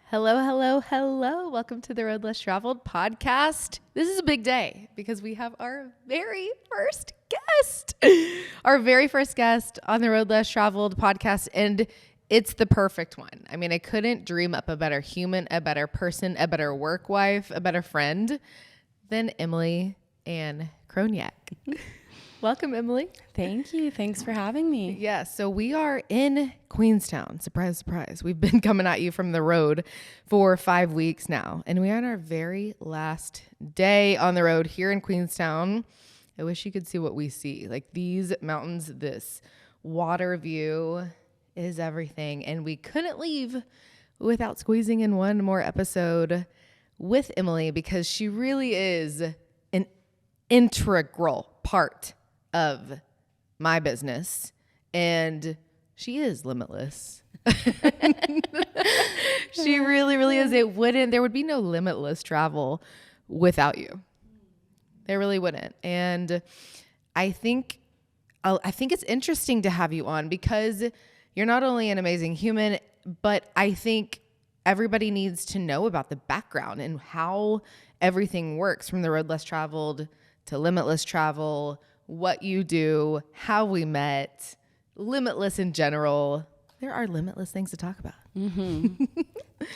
Hello, hello, hello. Welcome to the LimitLes Travel podcast. This is a big day because we have our very first guest. Our very first guest on the LimitLes Travel podcast, and it's the perfect one. I mean, I couldn't dream up a better human, a better person, a better work wife, a better friend than Emily Kronyak. Welcome, Emily. Thank you. Thanks for having me. Yeah, so we are in Queenstown. Surprise, surprise. We've been coming at you from the road for 5 weeks now, and we are on our very last day on the road here in Queenstown. I wish you could see what we see. Like these mountains, this water view is everything, and we couldn't leave without squeezing in one more episode with Emily because she really is an integral part of my business, and she is limitless. She really is. There would be no LimitLes Travel without you. There really wouldn't. And I think it's interesting to have you on because you're not only an amazing human, but I think everybody needs to know about the background and how everything works from the road less traveled to LimitLes Travel, what you do, how we met, limitless in general. There are limitless things to talk about. Mm-hmm.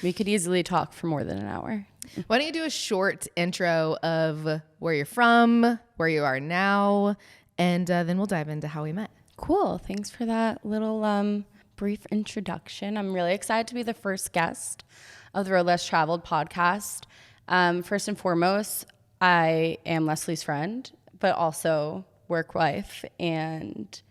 We could easily talk for more than an hour. Why don't you do a short intro of where you're from, where you are now, and then we'll dive into how we met. Cool. Thanks for that little brief introduction. I'm really excited to be the first guest of the Road Less Traveled podcast. First and foremost, I am Lesley's friend, but also work wife and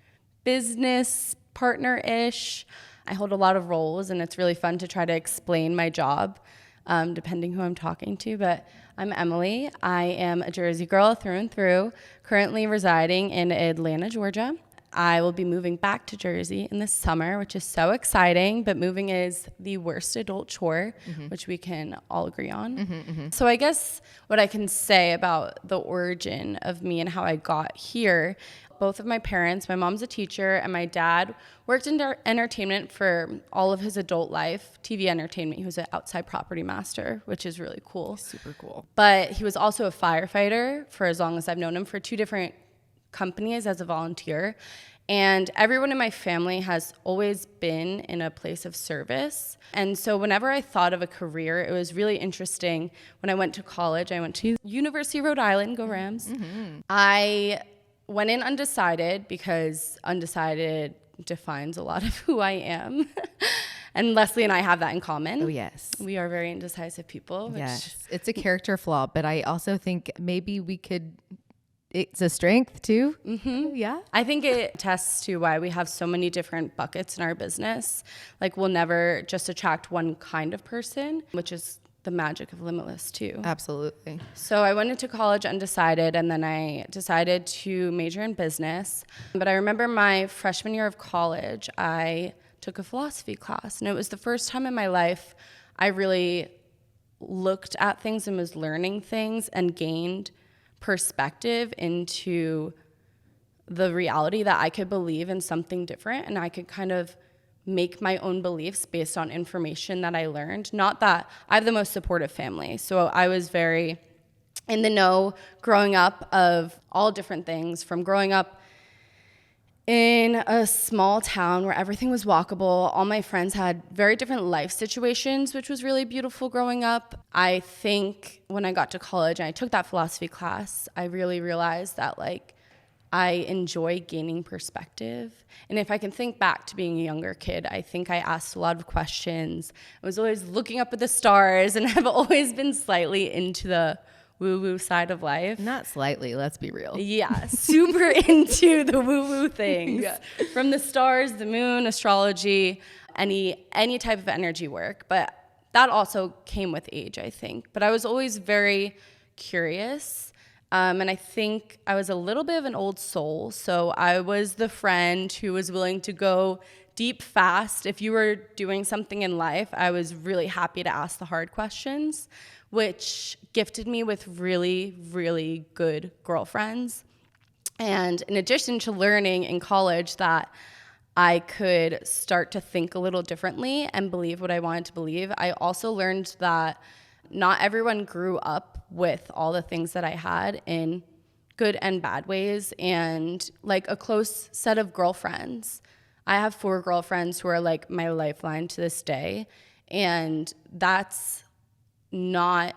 business partner-ish. I hold a lot of roles, and it's really fun to try to explain my job, depending who I'm talking to. But I'm Emily. I am a Jersey girl through and through, currently residing in Atlanta, Georgia. I will be moving back to Jersey in the summer, which is so exciting, but moving is the worst adult chore, which we can all agree on. So I guess what I can say about the origin of me and how I got here, both of my parents, my mom's a teacher and my dad worked in entertainment for all of his adult life, TV entertainment. He was an outside property master, which is really cool. Super cool. But he was also a firefighter for as long as I've known him, for 2 different companies as a volunteer. And everyone in my family has always been in a place of service. And so whenever I thought of a career, it was really interesting. When I went to college, I went to University of Rhode Island, go Rams. I went in undecided because undecided defines a lot of who I am. And Lesley and I have that in common. Oh, yes. We are very indecisive people. Yes. It's a character flaw, but I also think maybe it's a strength too. Yeah. I think it attests to why we have so many different buckets in our business. Like we'll never just attract one kind of person, which is the magic of LimitLes too. Absolutely. So I went into college undecided, and then I decided to major in business. But I remember my freshman year of college, I took a philosophy class, and it was the first time in my life I really looked at things and was learning things and gained perspective into the reality that I could believe in something different, and I could kind of make my own beliefs based on information that I learned. Not that I have the most supportive family, so I was very in the know growing up of all different things, from growing up in a small town where everything was walkable. All my friends had very different life situations, which was really beautiful growing up. I think when I got to college and I took that philosophy class, I really realized that I enjoy gaining perspective. And if I can think back to being a younger kid, I think I asked a lot of questions. I was always looking up at the stars, and I've always been slightly into the woo-woo side of life. Not slightly, let's be real. Yeah, super into the woo-woo things. Yeah. From the stars, the moon, astrology, any type of energy work. But that also came with age, I think. But I was always very curious. And I think I was a little bit of an old soul. So I was the friend who was willing to go deep fast. If you were doing something in life, I was really happy to ask the hard questions, which gifted me with really, really good girlfriends. And in addition to learning in college that I could start to think a little differently and believe what I wanted to believe. I also learned that not everyone grew up with all the things that I had in good and bad ways, and like a close set of girlfriends. I have 4 girlfriends who are like my lifeline to this day, and that's not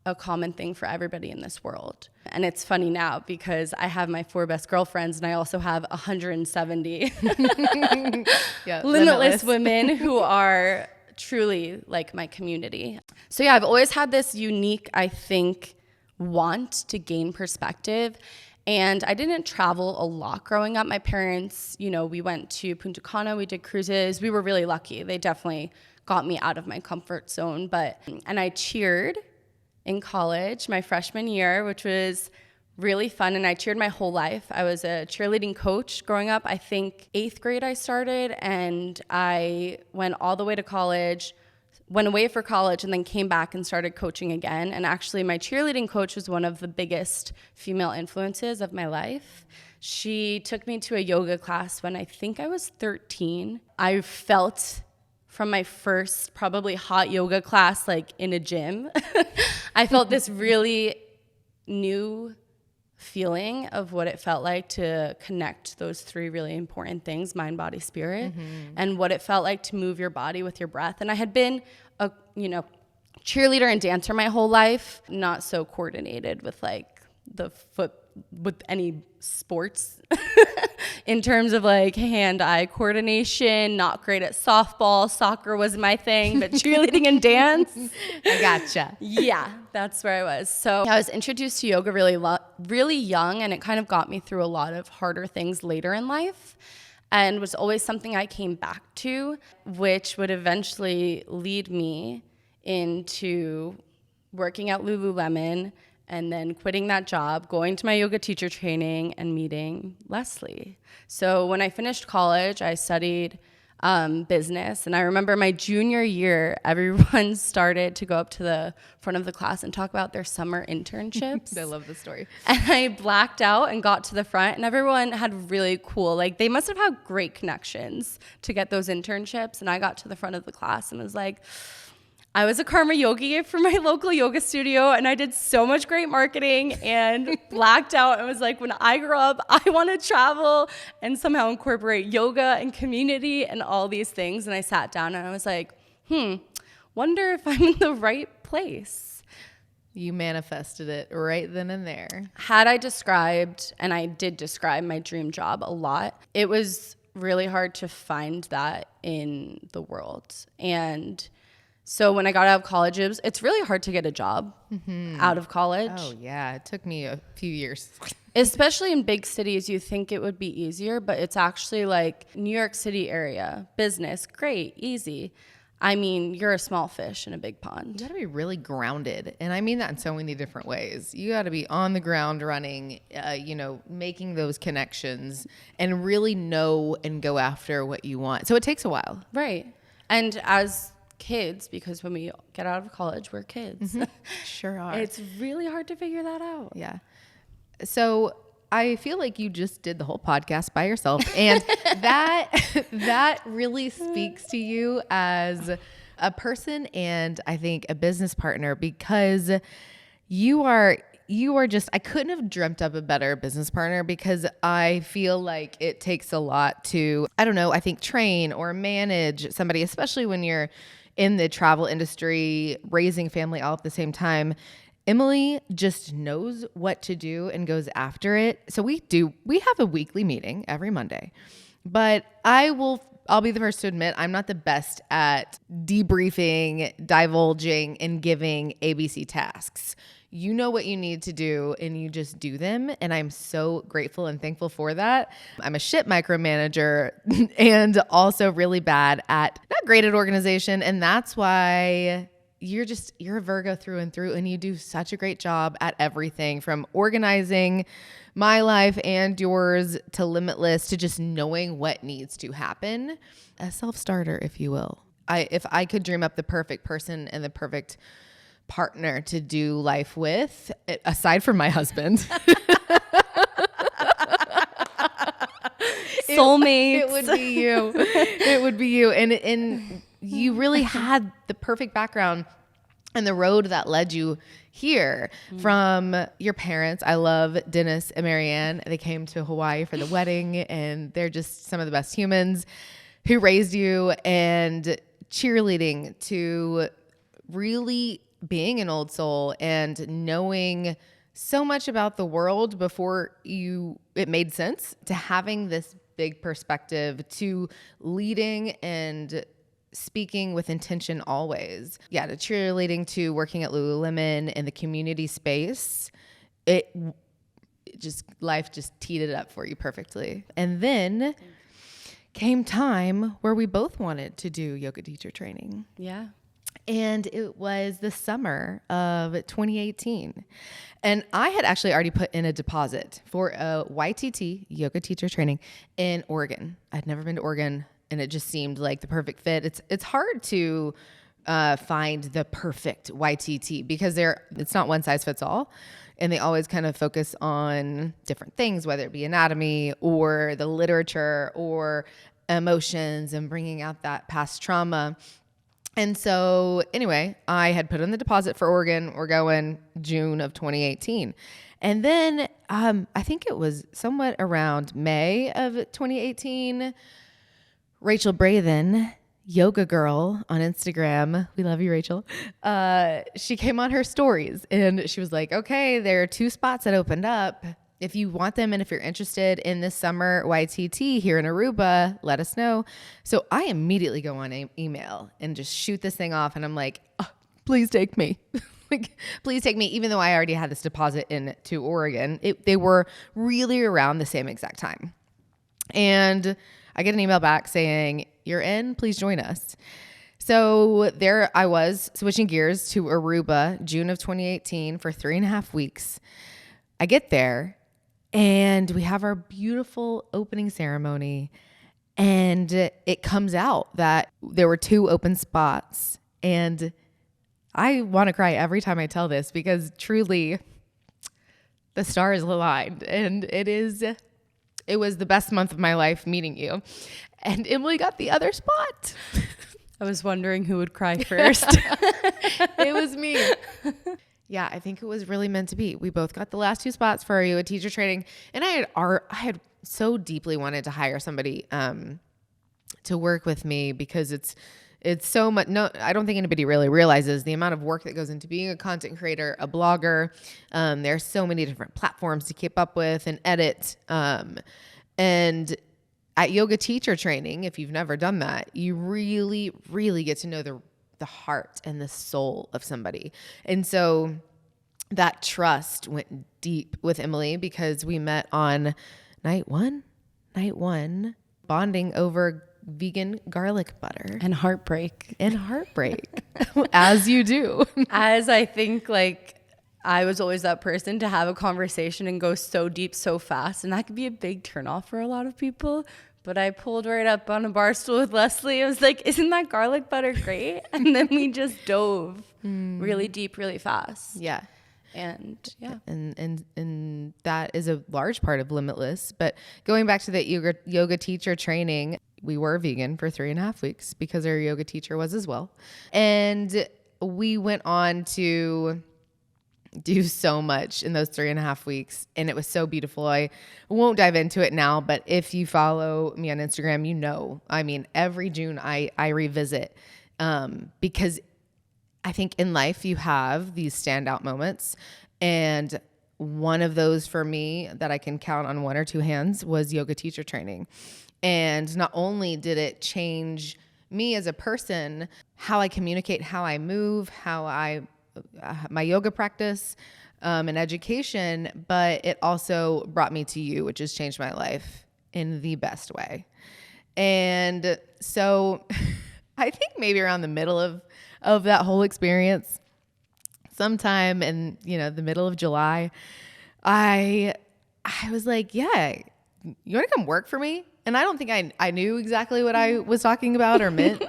a common thing for everybody in this world. And it's funny now because I have my 4 best girlfriends, and I also have 170 Yeah, limitless women who are truly like my community. So yeah, I've always had this unique, I think, want to gain perspective. And I didn't travel a lot growing up. My parents, you know, we went to Punta Cana, we did cruises. We were really lucky. They definitely got me out of my comfort zone. And I cheered in college my freshman year, which was really fun. And I cheered my whole life. I was a cheerleading coach growing up. I think 8th grade I started, and I went all the way to college, went away for college, and then came back and started coaching again. And actually my cheerleading coach was one of the biggest female influences of my life. She took me to a yoga class when I think I was 13. I felt from my first probably hot yoga class, like in a gym, I felt this really new feeling of what it felt like to connect those 3 really important things, mind, body, spirit, and what it felt like to move your body with your breath. And I had been a, cheerleader and dancer my whole life, not so coordinated with like with any sports in terms of like hand-eye coordination, not great at softball. Soccer was my thing, but cheerleading and dance. I gotcha. Yeah, that's where I was. So I was introduced to yoga really young, and it kind of got me through a lot of harder things later in life, and was always something I came back to, which would eventually lead me into working at Lululemon, and then quitting that job, going to my yoga teacher training, and meeting Lesley. So when I finished college, I studied business. And I remember my junior year, everyone started to go up to the front of the class and talk about their summer internships. I love this story. And I blacked out and got to the front, and everyone had really cool, like they must have had great connections to get those internships. And I got to the front of the class and was like, I was a karma yogi for my local yoga studio, and I did so much great marketing and blacked out and was like, when I grow up, I want to travel and somehow incorporate yoga and community and all these things. And I sat down and I was like, wonder if I'm in the right place. You manifested it right then and there. Had I described, and I did describe my dream job a lot, it was really hard to find that in the world. And so when I got out of college, it's really hard to get a job out of college. Oh, yeah. It took me a few years. Especially in big cities, you think it would be easier, but it's actually like New York City area, business, great, easy. I mean, you're a small fish in a big pond. You got to be really grounded. And I mean that in so many different ways. You got to be on the ground running, making those connections and really know and go after what you want. So it takes a while. Right. And as kids, because when we get out of college, we're kids. Sure are. It's really hard to figure that out. Yeah. So I feel like you just did the whole podcast by yourself, and that really speaks to you as a person and I think a business partner, because you are just, I couldn't have dreamt up a better business partner, because I feel like it takes a lot to, I think train or manage somebody, especially when you're in the travel industry, raising family all at the same time. Emily just knows what to do and goes after it. So we have a weekly meeting every Monday, but I'll be the first to admit I'm not the best at debriefing, divulging, and giving ABC tasks. You know what you need to do and you just do them. And I'm so grateful and thankful for that. I'm a shit micromanager and also really bad at, not great at organization. And that's why you're a Virgo through and through, and you do such a great job at everything from organizing my life and yours to Limitless to just knowing what needs to happen. A self-starter, if you will. If I could dream up the perfect person and the perfect partner to do life with, aside from my husband, Soulmates. It would be you. It would be you. And you really had the perfect background and the road that led you here from your parents. I love Dennis and Marianne. They came to Hawaii for the wedding, and they're just some of the best humans who raised you, and cheerleading to really being an old soul and knowing so much about the world before it made sense, to having this big perspective, to leading and speaking with intention always. Yeah, to cheerleading, to working at Lululemon in the community space. Life just teed it up for you perfectly. And then came time where we both wanted to do yoga teacher training. Yeah. And it was the summer of 2018. And I had actually already put in a deposit for a YTT, yoga teacher training, in Oregon. I'd never been to Oregon, and it just seemed like the perfect fit. It's hard to find the perfect YTT because it's not one size fits all. And they always kind of focus on different things, whether it be anatomy or the literature or emotions and bringing out that past trauma. And so anyway, I had put in the deposit for Oregon. We're going June of 2018. And then I think it was somewhat around May of 2018, Rachel Brathen, yoga girl on Instagram. We love you, Rachel. She came on her stories and she was like, okay, there are 2 spots that opened up. If you want them and if you're interested in this summer YTT here in Aruba, let us know. So I immediately go on email and just shoot this thing off. And I'm like, oh, please take me. Please take me. Even though I already had this deposit into Oregon, they were really around the same exact time. And I get an email back saying, you're in, please join us. So there I was switching gears to Aruba, June of 2018 for 3.5 weeks. I get there and we have our beautiful opening ceremony, and it comes out that there were 2 open spots. And I want to cry every time I tell this because truly the stars aligned, and it was the best month of my life meeting you. And Emily got the other spot. I was wondering who would cry first. It was me. Yeah, I think it was really meant to be. We both got the last 2 spots for yoga teacher training. And I had so deeply wanted to hire somebody to work with me because it's so much. No, I don't think anybody really realizes the amount of work that goes into being a content creator, a blogger. There's so many different platforms to keep up with and edit. And at yoga teacher training, if you've never done that, you really, really get to know the heart and the soul of somebody. And so that trust went deep with Emily because we met on night one, bonding over vegan garlic butter And heartbreak. As you do. As I think, like, I was always that person to have a conversation and go so deep so fast, and that could be a big turnoff for a lot of people. But I pulled right up on a bar stool with Lesley. I was like, isn't that garlic butter great? And then we just dove really deep, really fast. Yeah. And yeah. And that is a large part of LimitLes. But going back to the yoga teacher training, we were vegan for 3.5 weeks because our yoga teacher was as well. And we went on to do so much in those 3.5 weeks. And it was so beautiful. I won't dive into it now, but if you follow me on Instagram, you know, I mean, every June I revisit because I think in life you have these standout moments. And one of those for me that I can count on 1 or 2 hands was yoga teacher training. And not only did it change me as a person, how I communicate, how I move, my yoga practice and education, but it also brought me to you, which has changed my life in the best way. And so I think maybe around the middle of that whole experience, sometime in, the middle of July, I was like, yeah, you want to come work for me? And I don't think I knew exactly what I was talking about or meant.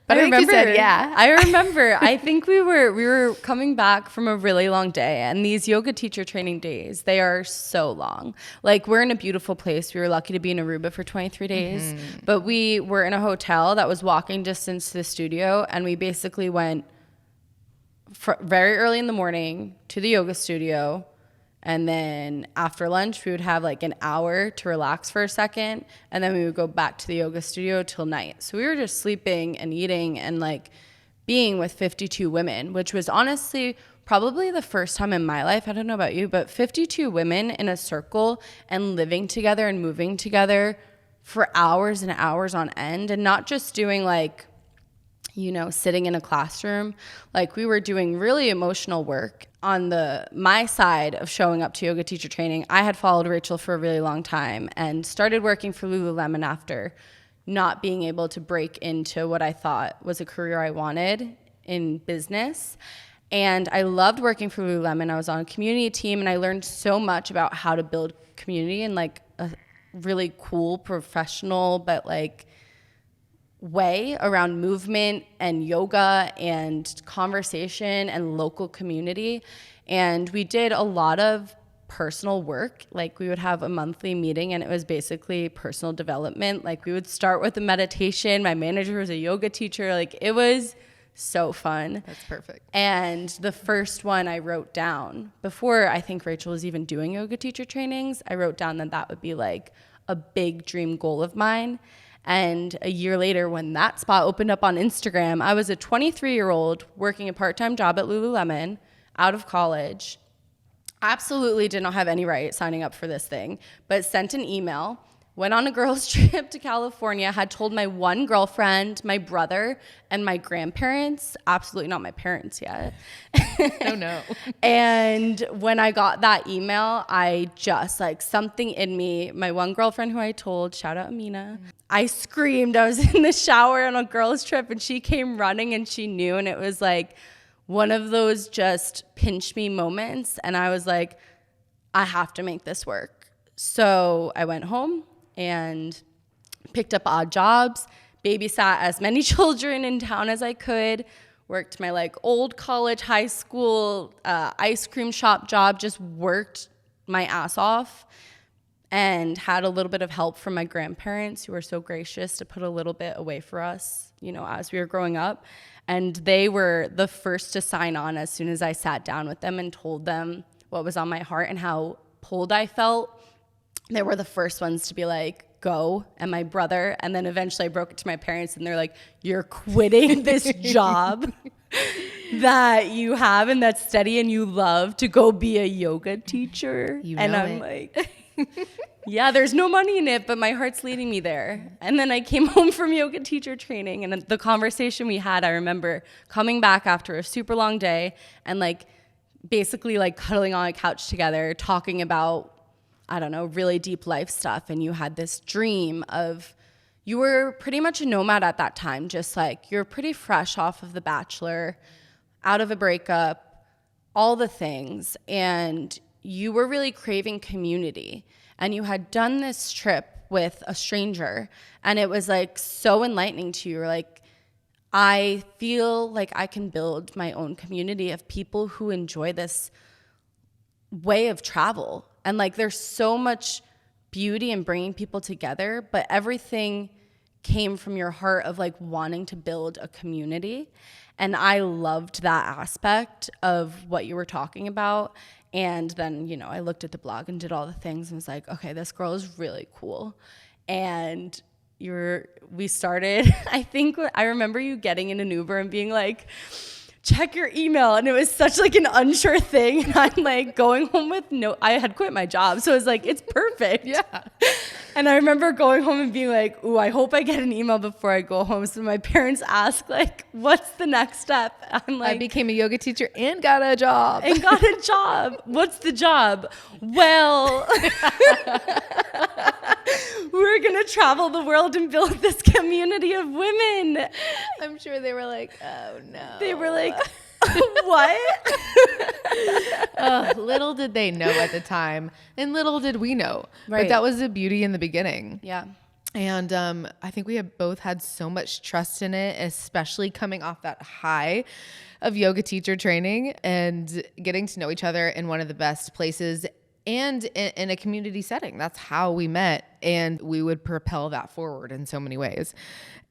But I think you said yeah. I remember. I think we were coming back from a really long day, and these yoga teacher training days, they are so long. Like, we're in a beautiful place. We were lucky to be in Aruba for 23 days, but we were in a hotel that was walking distance to the studio, and we basically went very early in the morning to the yoga studio. And then after lunch, we would have like an hour to relax for a second. And then we would go back to the yoga studio till night. So we were just sleeping and eating and like being with 52 women, which was honestly probably the first time in my life, I don't know about you, but 52 women in a circle and living together and moving together for hours and hours on end, and not just doing like, you know, sitting in a classroom. Like, we were doing really emotional work. On my side of showing up to yoga teacher training, I had followed Rachel for a really long time and started working for Lululemon after not being able to break into what I thought was a career I wanted in business. And I loved working for Lululemon. I was on a community team, and I learned so much about how to build community in like a really cool, professional, but like way around movement and yoga and conversation and local community. And we did a lot of personal work. Like, we would have a monthly meeting, and it was basically personal development. Like, we would start with a meditation. My manager was a yoga teacher. Like, it was so fun. That's perfect. And the first one I wrote down before I think Rachel was even doing yoga teacher trainings, I wrote down that would be like a big dream goal of mine. And a year later, when that spot opened up on Instagram, I was a 23-year-old working a part-time job at Lululemon, out of college. Absolutely did not have any right signing up for this thing, but sent an email, went on a girls' trip to California, had told my one girlfriend, my brother, and my grandparents, absolutely not my parents yet. Oh, no. And when I got that email, I just, like, something in me, my one girlfriend who I told, shout out Amina, I screamed. I was in the shower on a girls' trip, and she came running, and she knew, and it was like one of those just pinch me moments. And I was like, I have to make this work. So I went home and picked up odd jobs, babysat as many children in town as I could, worked my like old college, high school ice cream shop job, just worked my ass off, and had a little bit of help from my grandparents, who were so gracious to put a little bit away for us, you know, as we were growing up. And they were the first to sign on as soon as I sat down with them and told them what was on my heart and how pulled I felt. They were the first ones to be like, go. And my brother, and then eventually I broke it to my parents, and they're like, you're quitting this job that you have and that's steady and you love to go be a yoga teacher. And I'm like, yeah, there's no money in it, but my heart's leading me there. And then I came home from yoga teacher training, and the conversation we had, I remember coming back after a super long day and like basically like cuddling on a couch together, talking about, I don't know, really deep life stuff. And you had this dream of, you were pretty much a nomad at that time, just like you're pretty fresh off of The Bachelor, out of a breakup, all the things. And you were really craving community. And you had done this trip with a stranger, and it was like so enlightening to you. You're like, I feel like I can build my own community of people who enjoy this way of travel. And like, there's so much beauty in bringing people together, but everything came from your heart of like wanting to build a community. And I loved that aspect of what you were talking about. And then, you know, I looked at the blog and did all the things and was like, okay, this girl is really cool. And we started, I remember you getting in an Uber and being like, check your email. And it was such like an unsure thing. And I'm like going home with I had quit my job. So it was like, it's perfect. Yeah. And I remember going home and being like, ooh, I hope I get an email before I go home. So my parents asked like, what's the next step? I'm like, I became a yoga teacher and got a job. What's the job? Well, we're going to travel the world and build this community of women. I'm sure they were like, oh no. They were like, what? Little did they know at the time, and little did we know. Right. But that was the beauty in the beginning. Yeah. And I think we have both had so much trust in it, especially coming off that high of yoga teacher training and getting to know each other in one of the best places and in a community setting. That's how we met, and we would propel that forward in so many ways.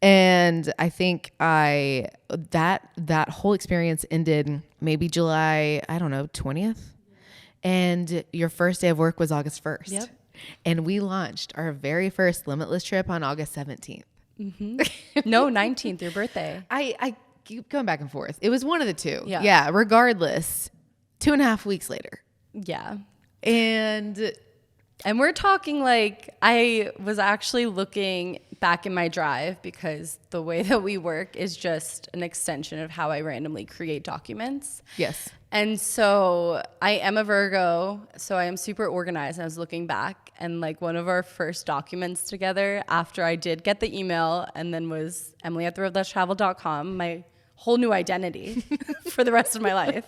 And I think that whole experience ended maybe July, I don't know, 20th. And your first day of work was August 1st. Yep. And we launched our very first LimitLes trip on August 17th. No, 19th, your birthday. I keep going back and forth. It was one of the two. Yeah. Regardless, 2.5 weeks later. Yeah. And we're talking like, I was actually looking back in my drive because the way that we work is just an extension of how I randomly create documents. yes. And so I am a Virgo, so I am super organized. I was looking back, and like one of our first documents together after I did get the email and then was Emily@LimitLesTravel.com, my whole new identity for the rest of my life.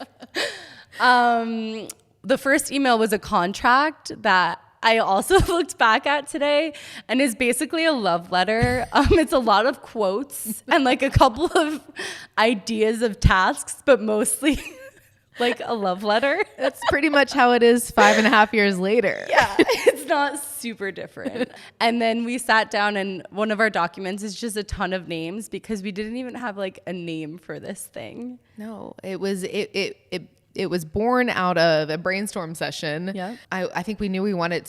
The first email was a contract that I also looked back at today, and is basically a love letter. It's a lot of quotes and like a couple of ideas of tasks, but mostly like a love letter. That's pretty much how it is 5.5 years later. Yeah, it's not super different. And then we sat down, and one of our documents is just a ton of names because we didn't even have like a name for this thing. No, it was born out of a brainstorm session. Yeah. I think we knew we wanted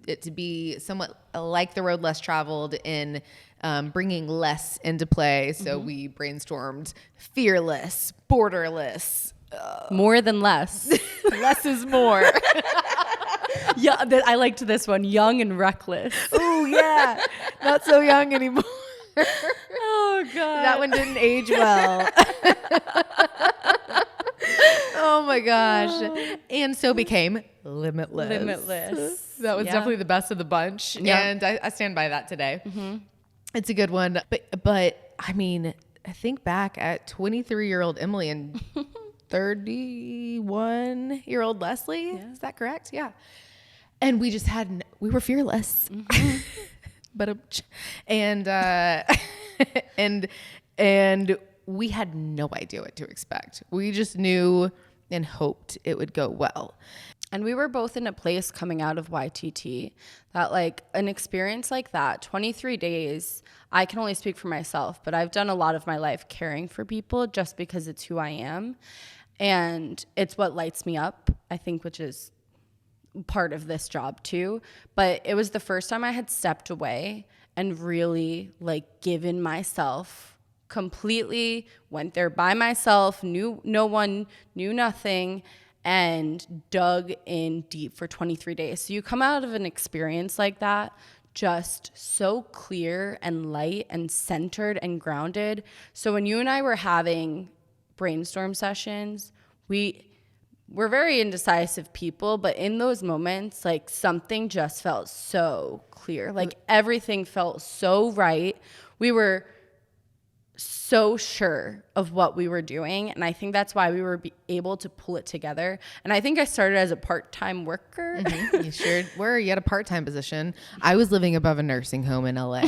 it to be somewhat like the road less traveled in bringing less into play. So we brainstormed fearless, borderless. More than less. Less is more. Yeah, I liked this one. Young and reckless. Oh, yeah. Not so young anymore. Oh, God. That one didn't age well. Oh, my gosh. And so became LimitLes. LimitLes. That was definitely the best of the bunch. Yeah. And I stand by that today. It's a good one. But I mean, I think back at 23-year-old Emily and 31-year-old Lesley. Yeah. Is that correct? Yeah. And we just we were fearless. But and we had no idea what to expect. We just knew and hoped it would go well. And we were both in a place coming out of YTT that like an experience like that, 23 days, I can only speak for myself, but I've done a lot of my life caring for people just because it's who I am. And it's what lights me up, I think, which is part of this job too. But it was the first time I had stepped away and really like given myself completely, went there by myself, knew no one, knew nothing, and dug in deep for 23 days. So you come out of an experience like that just so clear and light and centered and grounded. So when you and I were having brainstorm sessions, we're very indecisive people, but in those moments, like something just felt so clear. Like everything felt so right. We were so sure of what we were doing, and I think that's why we were able to pull it together. And I think I started as a part-time worker. You sure were. You had a part-time position. I was living above a nursing home in LA.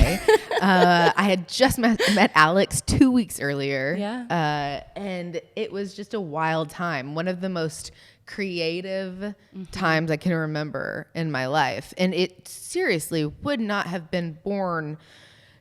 I had just met Alex 2 weeks earlier. Yeah. And it was just a wild time. One of the most creative times I can remember in my life. And it seriously would not have been born,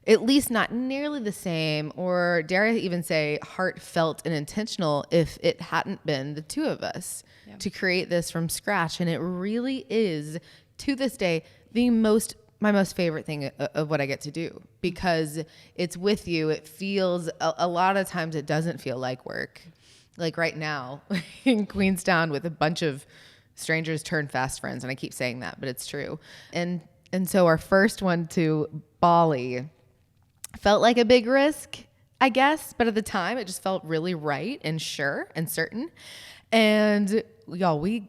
at least not nearly the same, or dare I even say heartfelt and intentional, if it hadn't been the two of us to create this from scratch. And it really is, to this day, my most favorite thing of what I get to do, because it's with you. It feels, a lot of times it doesn't feel like work. Like right now in Queenstown with a bunch of strangers turned fast friends. And I keep saying that, but it's true. And so our first one to Bali felt like a big risk, I guess, but at the time it just felt really right and sure and certain. And y'all, the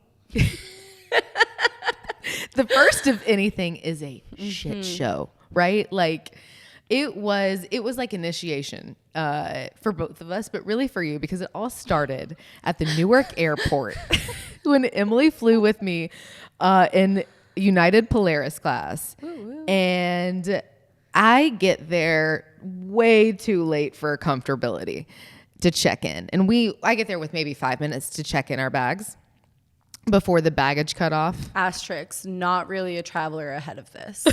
first of anything is a shit show, right? Like it was like initiation for both of us, but really for you, because it all started at the Newark airport when Emily flew with me in United Polaris class. And I get there way too late for comfortability to check in. And I get there with maybe 5 minutes to check in our bags before the baggage cut off. Asterisk, not really a traveler ahead of this.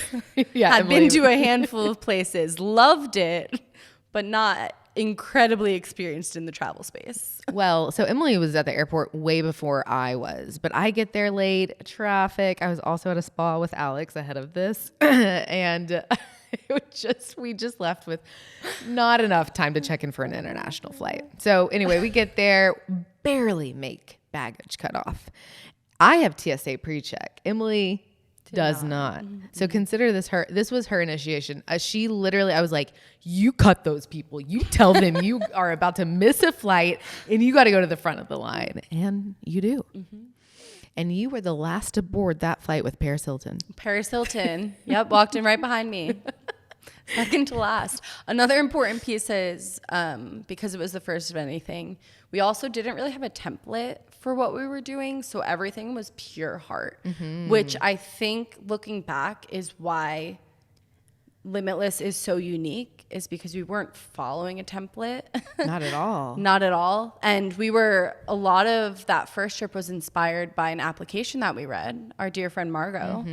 Yeah, Had Emily, been to a handful of places, loved it, but not incredibly experienced in the travel space. Well, so Emily was at the airport way before I was, but I get there late, traffic. I was also at a spa with Alex ahead of this. And we just left with not enough time to check in for an international flight. So anyway, we get there, barely make baggage cut off. I have TSA pre-check. Emily does not. So consider this was her initiation. She literally, I was like, you cut those people. You tell them you are about to miss a flight and you got to go to the front of the line. And you do. And you were the last to board that flight with Paris Hilton. Paris Hilton. Yep, walked in right behind me. Second to last. Another important piece is, because it was the first of anything, we also didn't really have a template for what we were doing. So everything was pure heart, which I think looking back is why Limitless is so unique, is because we weren't following a template. Not at all. Not at all. And a lot of that first trip was inspired by an application that we read, our dear friend Margot.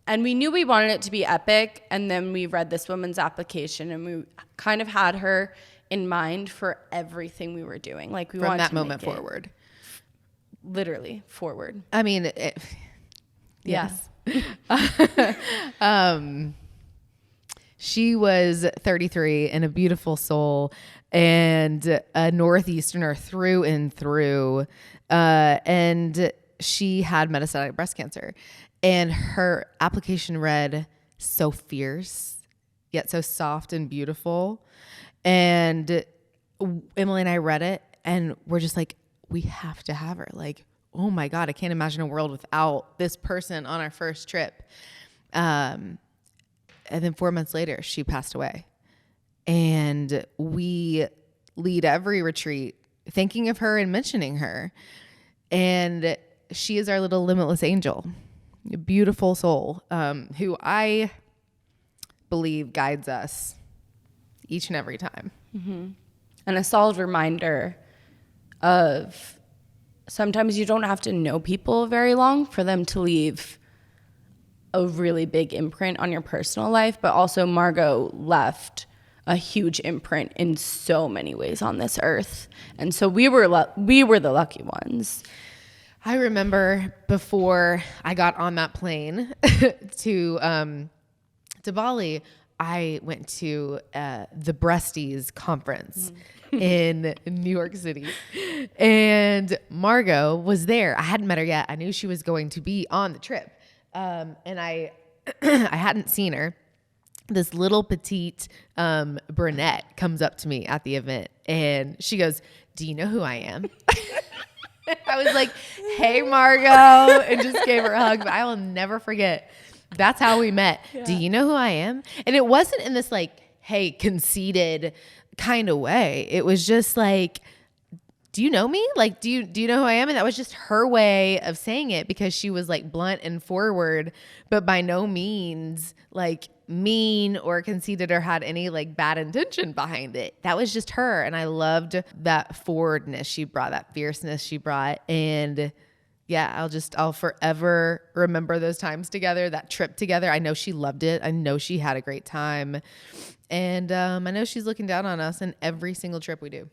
And we knew we wanted it to be epic. And then we read this woman's application and we kind of had her in mind for everything we were doing. Like we From wanted that to moment make it forward. literally forward. I mean, Yes. She was 33 and a beautiful soul and a Northeasterner through and through. And she had metastatic breast cancer. And her application read so fierce, yet so soft and beautiful. And Emily and I read it and we're just like, we have to have her. Like, oh my God, I can't imagine a world without this person on our first trip. And then 4 months later, she passed away. And we lead every retreat thinking of her and mentioning her. And she is our little limitless angel, a beautiful soul, who I believe guides us each and every time. And a solid reminder of sometimes you don't have to know people very long for them to leave a really big imprint on your personal life, but also Margot left a huge imprint in so many ways on this earth. And so we were the lucky ones. I remember before I got on that plane to Bali, I went to the Breasties conference in New York City, and Margot was there. I hadn't met her yet. I knew she was going to be on the trip, and I I hadn't seen her. This little petite brunette comes up to me at the event, and she goes, "Do you know who I am?" I was like, "Hey, Margot," and just gave her a hug. But I will never forget. That's how we met. Yeah. Do you know who I am? And it wasn't in this like, hey, conceited kind of way. It was just like, do you know me? Like, do you know who I am? And that was just her way of saying it, because she was like blunt and forward, but by no means like mean or conceited or had any like bad intention behind it. That was just her. And I loved that forwardness she brought, that fierceness she brought. And yeah, I'll forever remember those times together, that trip together. I know she loved it. I know she had a great time. And I know she's looking down on us in every single trip we do.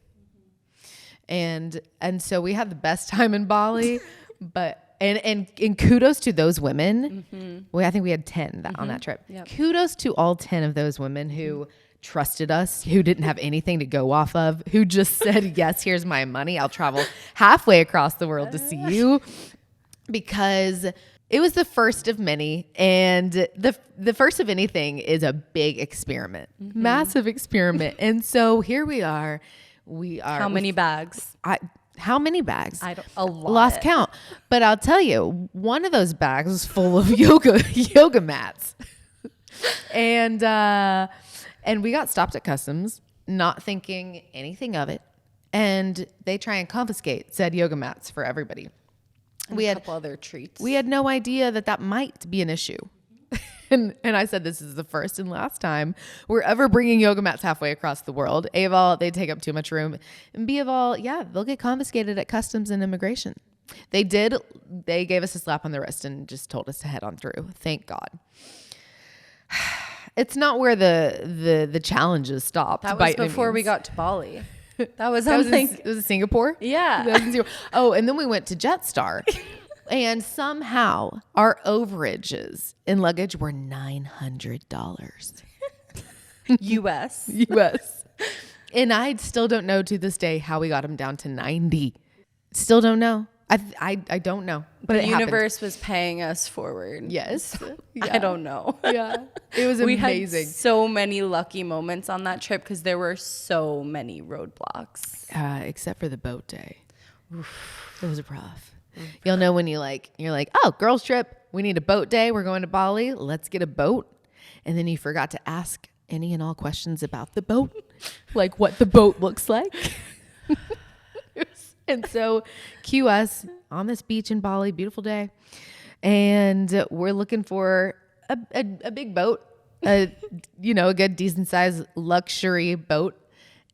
And so we had the best time in Bali, but and kudos to those women. Well, I think we had 10 on that trip. Yep. Kudos to all 10 of those women who trusted us, who didn't have anything to go off of, who just said, yes, here's my money. I'll travel halfway across the world to see you, because it was the first of many. And the first of anything is a big experiment, massive experiment. And so here we are. How many bags? How many bags? A lot. Lost count. But I'll tell you, one of those bags was full of yoga mats. And we got stopped at customs, not thinking anything of it. And they try and confiscate said yoga mats for everybody. And we had a couple other treats. We had no idea that might be an issue. And I said, this is the first and last time we're ever bringing yoga mats halfway across the world. A of all, they take up too much room. And B of all, yeah, they'll get confiscated at customs and immigration. They gave us a slap on the wrist and just told us to head on through. Thank God. It's not where the challenges stopped. That was before we got to Bali. That was it was Singapore? Yeah. That was in Singapore. Oh, and then we went to Jetstar. And somehow our overages in luggage were $900. US. US. And I still don't know to this day how we got them down to 90. Still don't know. I don't know. But the universe was paying us forward. Yes. Yeah. I don't know. Yeah. It was We amazing. had so many lucky moments on that trip because there were so many roadblocks. Except for the boat day. It was rough. You'll know when you're like, oh, girls trip. We need a boat day. We're going to Bali. Let's get a boat. And then you forgot to ask any and all questions about the boat, like what the boat looks like. And so cue us on this beach in Bali, beautiful day. And we're looking for a big boat, a good decent sized luxury boat.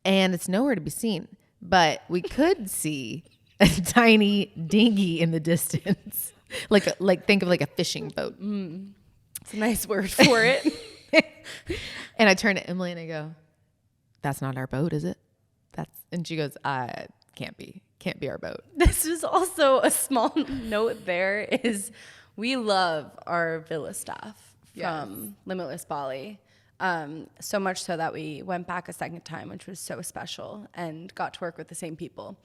And it's nowhere to be seen, but we could see a tiny dinghy in the distance. Like think of like a fishing boat. It's a nice word for it. And I turn to Emily and I go, that's not our boat, is it? And she goes, can't be our boat. This is also a small note there is we love our villa staff from Limitless Bali. So much so that we went back a second time, which was so special, and got to work with the same people.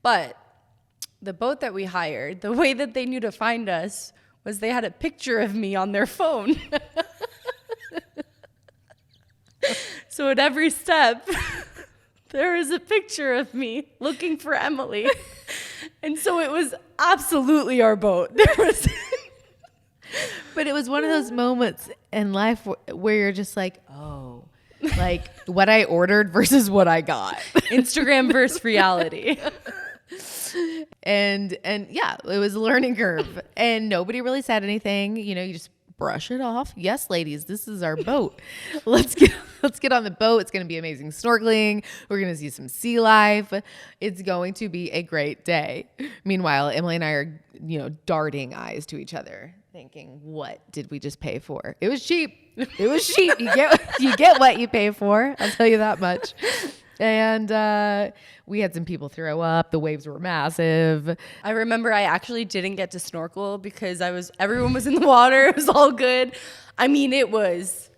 But the boat that we hired, the way that they knew to find us was they had a picture of me on their phone. So at every step, there is a picture of me looking for Emily. And so it was absolutely our boat. But it was one of those moments in life where you're just like, oh, like what I ordered versus what I got. Instagram versus reality. And yeah, it was a learning curve and nobody really said anything. You just brush it off. Yes, ladies, this is our boat. Let's get on the boat. It's going to be amazing snorkeling. We're going to see some sea life. It's going to be a great day. Meanwhile, Emily and I are, darting eyes to each other, thinking, what did we just pay for? It was cheap. It was cheap. You get what you pay for. I'll tell you that much. And we had some people throw up. The waves were massive. I remember I actually didn't get to snorkel because everyone was in the water. It was all good. I mean, it was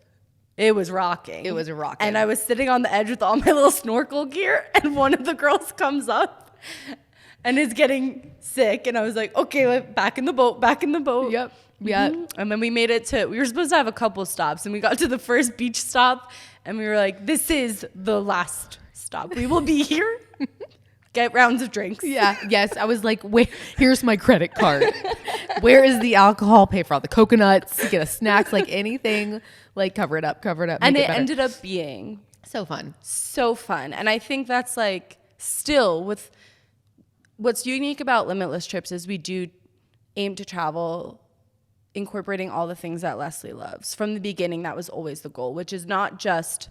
rocking. It was rocking. And I was sitting on the edge with all my little snorkel gear, and one of the girls comes up and is getting sick. And I was like, okay, back in the boat. Yep. Yeah. Mm-hmm. And then we made it we were supposed to have a couple stops, and we got to the first beach stop, and we were like, this is the last stop. We will be here. Get rounds of drinks. Yeah. Yes. I was like, wait, here's my credit card. Where is the alcohol? Pay for all the coconuts, get us snacks, like anything, like cover it up. And it ended up being so fun. So fun. And I think that's like still with what's unique about Limitless Trips is we do aim to travel incorporating all the things that Lesley loves. From the beginning, that was always the goal, which is not just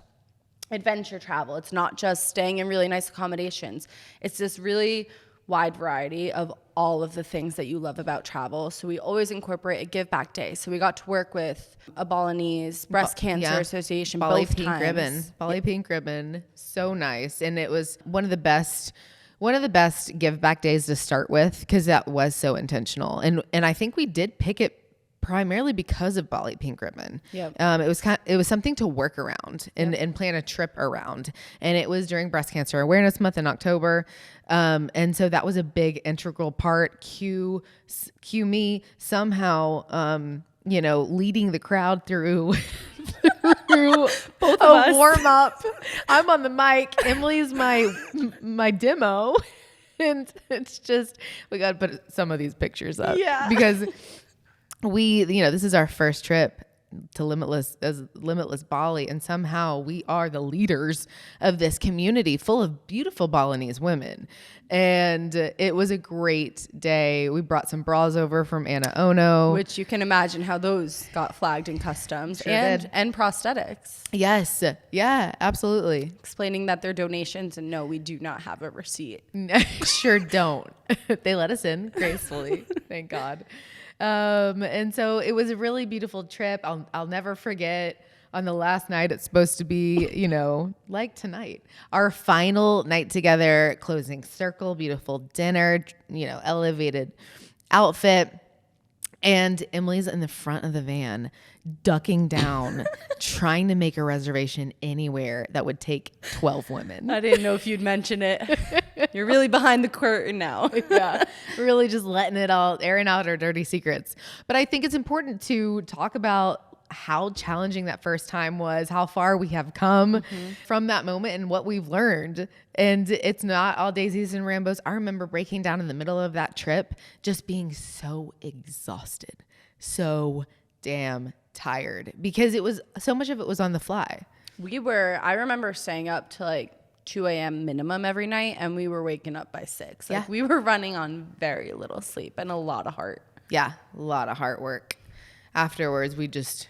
adventure travel. It's not just staying in really nice accommodations. It's this really wide variety of all of the things that you love about travel. So we always incorporate a give back day. So we got to work with a Balinese breast cancer association Bali both Pink times. Ribbon. Bali Pink Ribbon. So nice. And it was one of the best give back days to start with because that was so intentional. And I think we did pick it primarily because of Bali Pink Ribbon. Yep. It was something to work around and plan a trip around. And it was during Breast Cancer Awareness Month in October. And so that was a big integral part. Cue me somehow, leading the crowd through Both of us. warm up. I'm on the mic. Emily's my demo. And it's just, we got to put some of these pictures up. Yeah. Because this is our first trip to Limitless Bali, and somehow we are the leaders of this community full of beautiful Balinese women. And it was a great day. We brought some bras over from Anna Ono, which you can imagine how those got flagged in customs. Sure and did. And prosthetics. Yes. Yeah, absolutely. Explaining that they're donations, and no, we do not have a receipt. Sure don't. They let us in gracefully. Thank God. And so it was a really beautiful trip. I'll never forget, on the last night, it's supposed to be, like tonight, our final night together, closing circle, beautiful dinner, elevated outfit. And Emily's in the front of the van, ducking down, trying to make a reservation anywhere that would take 12 women. I didn't know if you'd mention it. You're really behind the curtain now. Yeah, really just letting it all, airing out our dirty secrets. But I think it's important to talk about how challenging that first time was, how far we have come from that moment and what we've learned. And it's not all daisies and rainbows. I remember breaking down in the middle of that trip, just being so exhausted, so damn tired, because it was so much of it was on the fly. I remember staying up to like 2 a.m. minimum every night, and we were waking up by 6. Like, we were running on very little sleep and a lot of heart. Yeah, a lot of heart work. Afterwards, we just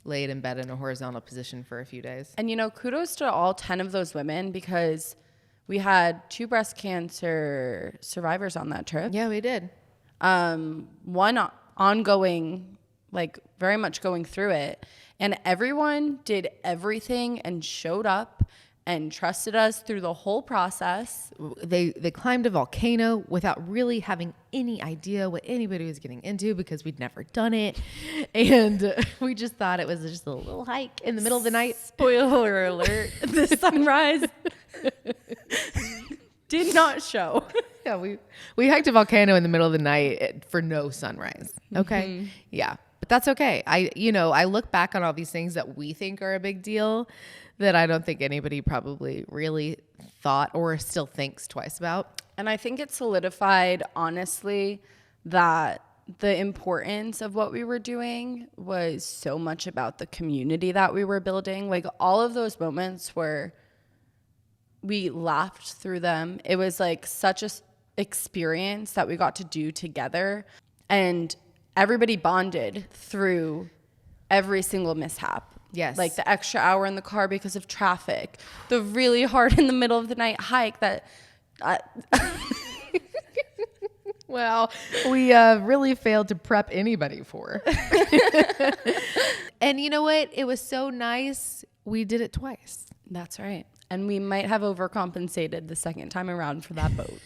laid in bed in a horizontal position for a few days. And, kudos to all 10 of those women, because we had 2 breast cancer survivors on that trip. Yeah, we did. One ongoing, like very much going through it. And everyone did everything and showed up and trusted us through the whole process. They climbed a volcano without really having any idea what anybody was getting into, because we'd never done it. And we just thought it was just a little hike in the middle of the night. Spoiler alert, the sunrise did not show. Yeah, we hiked a volcano in the middle of the night for no sunrise. Okay. Yeah. But that's okay. I look back on all these things that we think are a big deal that I don't think anybody probably really thought or still thinks twice about. And I think it solidified, honestly, that the importance of what we were doing was so much about the community that we were building. Like, all of those moments where we laughed through them, it was like such a experience that we got to do together, and everybody bonded through every single mishap. Yes. Like the extra hour in the car because of traffic, the really hard in the middle of the night hike that well, we really failed to prep anybody for. And you know what? It was so nice. We did it twice. That's right. And we might have overcompensated the second time around for that boat.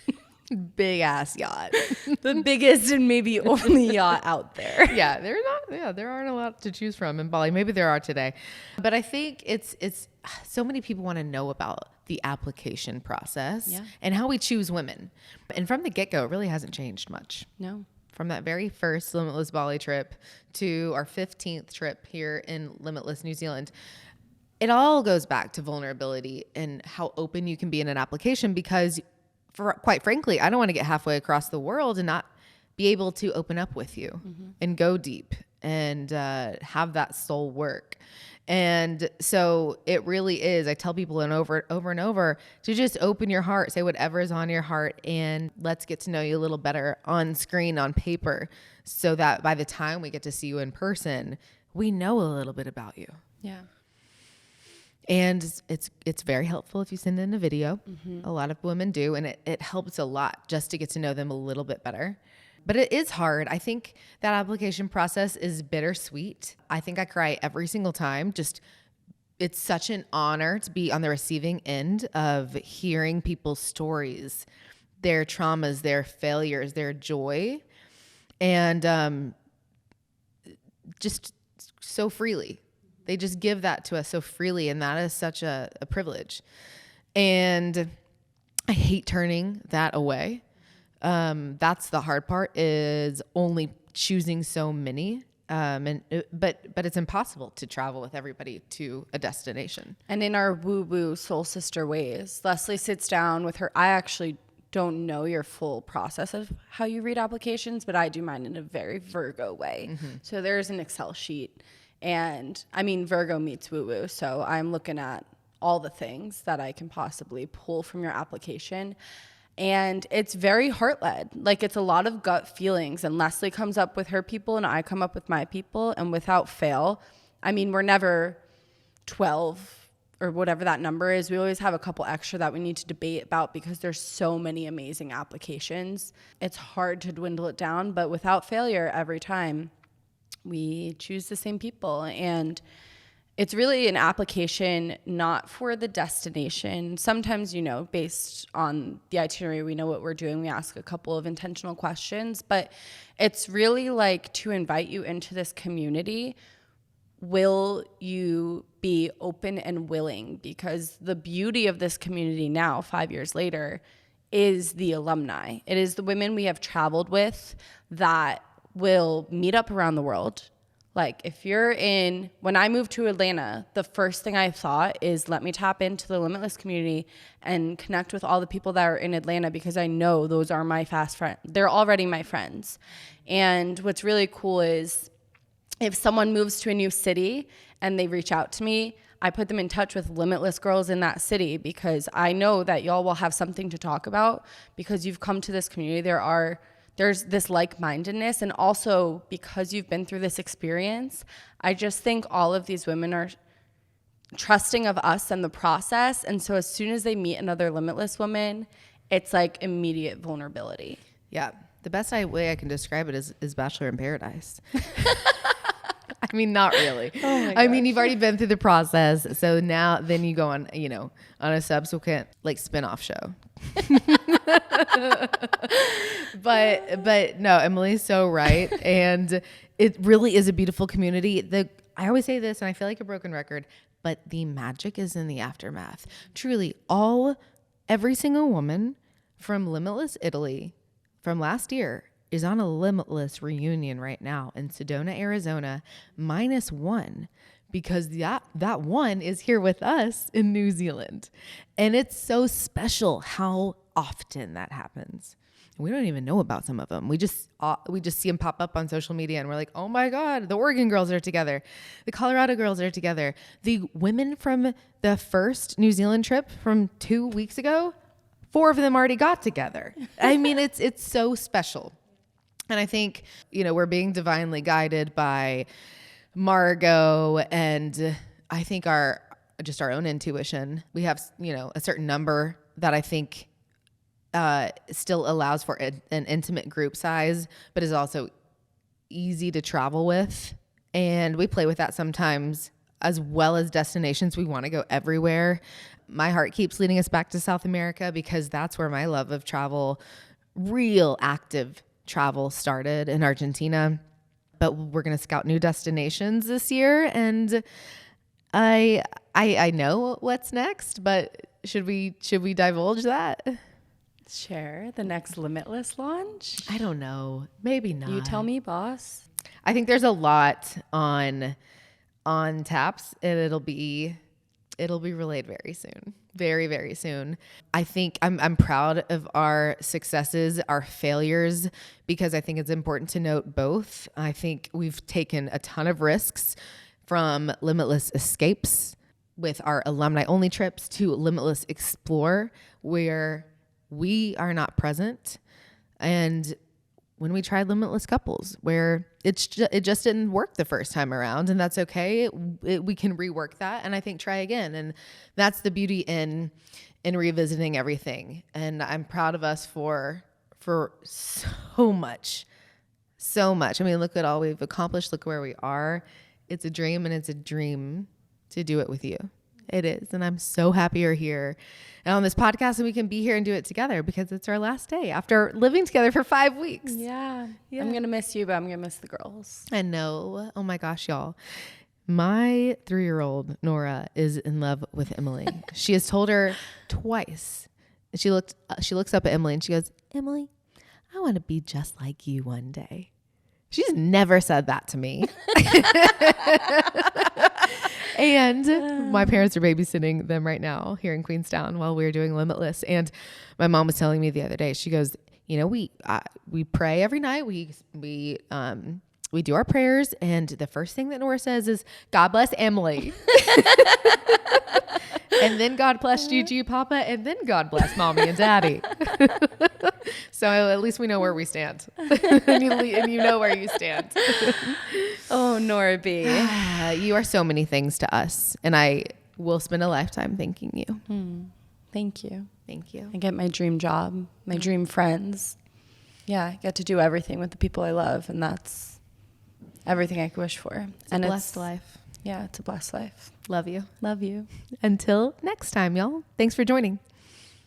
Big ass yacht. The biggest and maybe only yacht out there. Yeah, there aren't a lot to choose from in Bali. Maybe there are today. But I think it's so many people want to know about the application process and how we choose women. And from the get-go, it really hasn't changed much. No. From that very first Limitless Bali trip to our 15th trip here in Limitless New Zealand, it all goes back to vulnerability and how open you can be in an application, because quite frankly, I don't want to get halfway across the world and not be able to open up with you and go deep and have that soul work. And so it really is, I tell people over and over to just open your heart, say whatever is on your heart, and let's get to know you a little better on screen, on paper, so that by the time we get to see you in person, we know a little bit about you. Yeah. And it's very helpful if you send in a video. A lot of women do, and it helps a lot just to get to know them a little bit better. But it is hard. I think that application process is bittersweet. I think I cry every single time. It's such an honor to be on the receiving end of hearing people's stories, their traumas, their failures, their joy, and just so freely. They just give that to us so freely, and that is such a privilege. And I hate turning that away. That's the hard part, is only choosing so many. But it's impossible to travel with everybody to a destination. And in our woo-woo soul sister ways, Lesley sits down with her. I actually don't know your full process of how you read applications, but I do mine in a very Virgo way. So there's an Excel sheet, And I mean, Virgo meets woo woo. So I'm looking at all the things that I can possibly pull from your application. And it's very heart led. Like, it's a lot of gut feelings. And Lesley comes up with her people and I come up with my people. And without fail, I mean, we're never 12 or whatever that number is. We always have a couple extra that we need to debate about because there's so many amazing applications. It's hard to dwindle it down, but without failure, every time we choose the same people. And it's really an application not for the destination. Sometimes, you know, based on the itinerary, we know what we're doing. We ask a couple of intentional questions, but it's really like to invite you into this community. Will you be open and willing? Because the beauty of this community now, 5 years later, is the alumni. It is the women we have traveled with that will meet up around the world. Like, if you're when I moved to Atlanta, the first thing I thought is, let me tap into the LimitLes community and connect with all the people that are in Atlanta, because I know those are my fast friends. They're already my friends. And what's really cool is if someone moves to a new city and they reach out to me, I put them in touch with LimitLes girls in that city, because I know that y'all will have something to talk about because you've come to this community. There's this like-mindedness, and also because you've been through this experience, I just think all of these women are trusting of us and the process. And so as soon as they meet another LimitLes woman, it's like immediate vulnerability. Yeah. The best way I can describe it is Bachelor in Paradise. I mean, not really. Oh my I mean, you've already been through the process. So now then you go on, you know, on a subsequent like spinoff show. but no, Emily's so right. And it really is a beautiful community. I always say this, and I feel like a broken record, but the magic is in the aftermath. Truly, every single woman from LimitLes Italy from last year is on a LimitLes reunion right now in Sedona, Arizona, -1, because that one is here with us in New Zealand. And it's so special how often that happens. We don't even know about some of them. We just see them pop up on social media and we're like, oh my God, the Oregon girls are together. The Colorado girls are together. The women from the first New Zealand trip from 2 weeks ago, 4 of them already got together. I mean, it's so special. And I think, you know, we're being divinely guided by Margot, and I think our own intuition. We have, you know, a certain number that I think still allows for an intimate group size, but is also easy to travel with. And we play with that sometimes, as well as destinations. We want to go everywhere. My heart keeps leading us back to South America because that's where my love of travel, real active travel, started, in Argentina. But we're going to scout new destinations this year, and I know what's next, but should we divulge that? Share the next LimitLes launch? I don't know. Maybe not. You tell me, boss. I think there's a lot on taps, and it'll be relayed very soon. Very, very soon. I think I'm proud of our successes, our failures, because I think it's important to note both. I think we've taken a ton of risks, from LimitLes Escapes with our alumni only trips to LimitLes Explore, where we are not present. And when we tried LimitLes Couples, where it just didn't work the first time around, and that's okay. We can rework that, and I think try again. And that's the beauty in revisiting everything. And I'm proud of us for so much. I mean, look at all we've accomplished. Look where we are. It's a dream, and it's a dream to do it with you. It is. And I'm so happy you're here and on this podcast, and we can be here and do it together, because it's our last day after living together for 5 weeks. Yeah. I'm going to miss you, but I'm going to miss the girls. I know. Oh my gosh, y'all. My 3-year-old Nora is in love with Emily. She has told her twice. She looks up at Emily and she goes, "Emily, I want to be just like you one day." She's never said that to me. And my parents are babysitting them right now here in Queenstown while we're doing LimitLes. And my mom was telling me the other day, she goes, you know, we pray every night. We we do our prayers, and the first thing that Nora says is, God bless Emily. And then God bless Gigi, Papa, and then God bless Mommy and Daddy. So at least we know where we stand. and you know where you stand. Oh, Nora B. You are so many things to us, and I will spend a lifetime thanking you. Thank you. Thank you. I get my dream job, my dream friends. Yeah, I get to do everything with the people I love, and that's everything I could wish for. It's a blessed life. Yeah, it's a blessed life. Love you. Love you. Until next time, y'all. Thanks for joining.